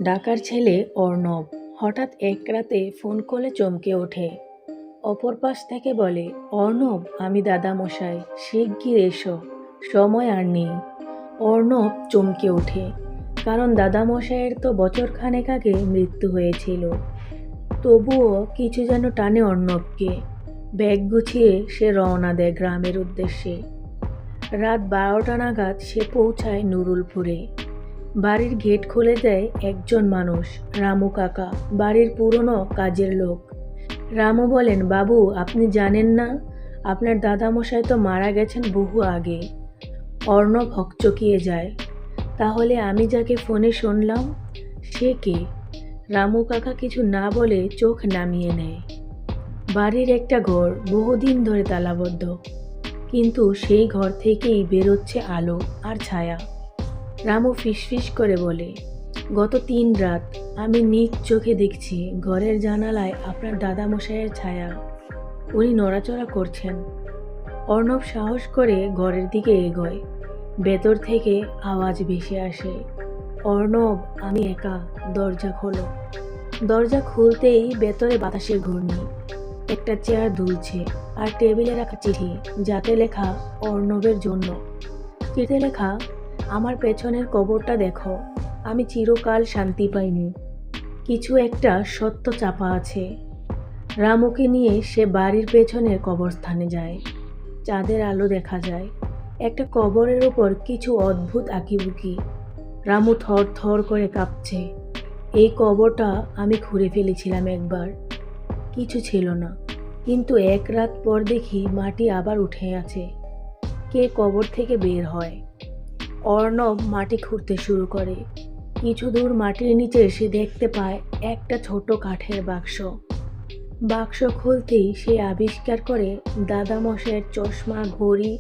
ঢাকার ছেলে অর্ণব হঠাৎ এক রাতে ফোন কলে চমকে ওঠে। অপর পাশ থেকে বলে, অর্ণব, আমি দাদামশাই, শিগগির এসো, সময় আর নেই। অর্ণব চমকে ওঠে, কারণ দাদামশাইয়ের তো বছরখানেক আগে মৃত্যু হয়েছিল। তবুও কিছু যেন টানে অর্ণবকে। ব্যাগ গুছিয়ে সে রওনা দেয় গ্রামের উদ্দেশ্যে। রাত 12টা নাগাদ সে পৌঁছায় নুরুলপুরে। বাড়ির গেট খুলে দেয় একজন মানুষ, রামু কাকা, বাড়ির পুরনো কাজের লোক। রামু বলেন, বাবু, আপনি জানেন না, আপনার দাদামশাই তো মারা গেছেন বহু আগে। অর্ণব হকচকিয়ে যায়। তাহলে আমি যাকে ফোনে শুনলাম, সে কে? রামু কাকা কিছু না বলে চোখ নামিয়ে নেয়। বাড়ির একটা ঘর বহুদিন ধরে তালাবদ্ধ, কিন্তু সেই ঘর থেকেই বেরোচ্ছে আলো আর ছায়া। রামু ফিসফিস করে বলে, গত 3 রাত আমি নিজ চোখে দেখছি ঘরের জানালায় আপনার দাদামশাইয়ের ছায়া। উনি নড়াচড়া করছেন। অর্ণব সাহস করে ঘরের দিকে এগোয়। ভেতর থেকে আওয়াজ ভেসে আসে, অর্ণব, আমি একা, দরজা খোলো। দরজা খুলতেই ভেতরে বাতাসের ঘূর্ণি। একটা চেয়ার দুলছে, আর টেবিলে রাখা চিঠি, যাতে লেখা অর্ণবের জন্য। চিঠিতে লেখা, আমার পেছনের কবরটা দেখো, আমি চিরকাল শান্তি পাইনি, কিছু একটা সত্য চাপা আছে। রামুকে নিয়ে সে বাড়ির পেছনের কবরস্থানে যায়। চাঁদের আলো দেখা যায়। একটা কবরের ওপর কিছু অদ্ভুত আঁকিবুকি। রামু থর থর করে কাঁপছে। এই কবরটা আমি খুঁড়ে ফেলেছিলাম একবার, কিছু ছিল না, কিন্তু 1 রাত পর দেখি মাটি আবার উঠে আছে। কে কবর থেকে বের হয়? অর্ণব মাটি খুঁড়তে শুরু করে। কিছু দূর মাটির নিচে সে দেখতে পায় একটা ছোট কাঠের বাক্স। বাক্স খুলতেই সে আবিষ্কার করে দাদামশাইয়ের চশমা, ঘড়ি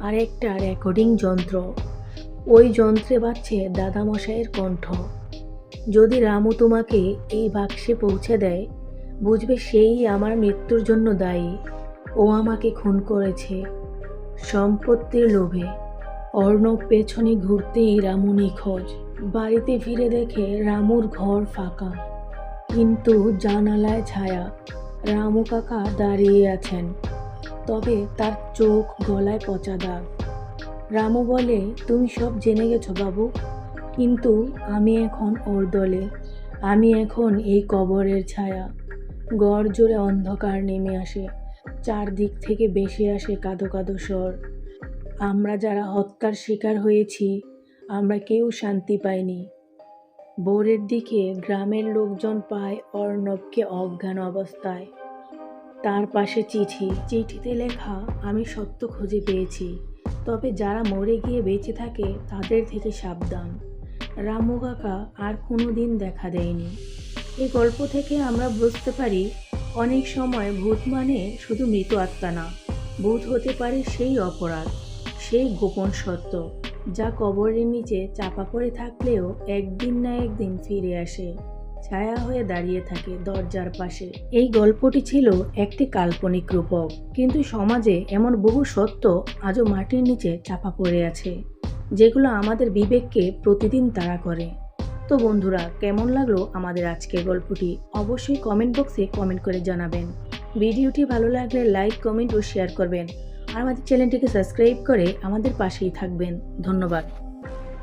আর একটা রেকর্ডিং যন্ত্র। ওই যন্ত্রে বাজছে দাদামশাইয়ের কণ্ঠ। যদি রামু তোমাকে এই বাক্সে পৌঁছে দেয়, বুঝবে সেই আমার মৃত্যুর জন্য দায়ী। ও আমাকে খুন করেছে সম্পত্তির লোভে। অর্ণব পেছনে ঘুরতেই রামু নিখোঁজ। বাড়িতে ফিরে দেখে রামুর ঘর ফাঁকা, কিন্তু জানালায় ছায়া। রামু কাকা দাঁড়িয়ে আছেন, তবে তার চোখ গলায় পচা দাগ। রামু বলে, তুমি সব জেনে গেছো বাবু, কিন্তু আমি এখন ওর দলে। আমি এখন এই কবরের ছায়া। ঘর জুড়ে অন্ধকার নেমে আসে। চারদিক থেকে ভেসে আসে কাঁদো কাঁদো স্বর। আমরা যারা হত্যার শিকার হয়েছি, আমরা কেউ শান্তি পাইনি। ভোরের দিকে গ্রামের লোকজন পায় অর্ণবকে অজ্ঞান অবস্থায়। তার পাশে চিঠিতে লেখা, আমি সত্য খুঁজে পেয়েছি, তবে যারা মরে গিয়ে বেঁচে থাকে তাদের থেকে সাবধান। রামু কাকা আর কোনো দিন দেখা দেয়নি। এই গল্প থেকে আমরা বুঝতে পারি, অনেক সময় ভূত মানে শুধু মৃত আত্মা না, ভূত হতে পারে সেই অপরাধ, সেই গোপন সত্য, যা কবরের নিচে চাপা পড়ে থাকলেও একদিন না একদিন ফিরে আসে, ছায়া হয়ে দাঁড়িয়ে থাকে দরজার পাশে। এই গল্পটি ছিল একটি কাল্পনিক রূপক, কিন্তু সমাজে এমন বহু সত্য আজও মাটির নিচে চাপা পড়ে আছে, যেগুলো আমাদের বিবেককে প্রতিদিন তাড়া করে। তো বন্ধুরা, কেমন লাগলো আমাদের আজকের গল্পটি? অবশ্যই কমেন্ট বক্সে কমেন্ট করে জানাবেন। ভিডিওটি ভালো লাগলে লাইক, কমেন্ট ও শেয়ার করবেন। আর আমাদের চ্যানেলটিকে সাবস্ক্রাইব করে আমাদের পাশেই থাকবেন। ধন্যবাদ।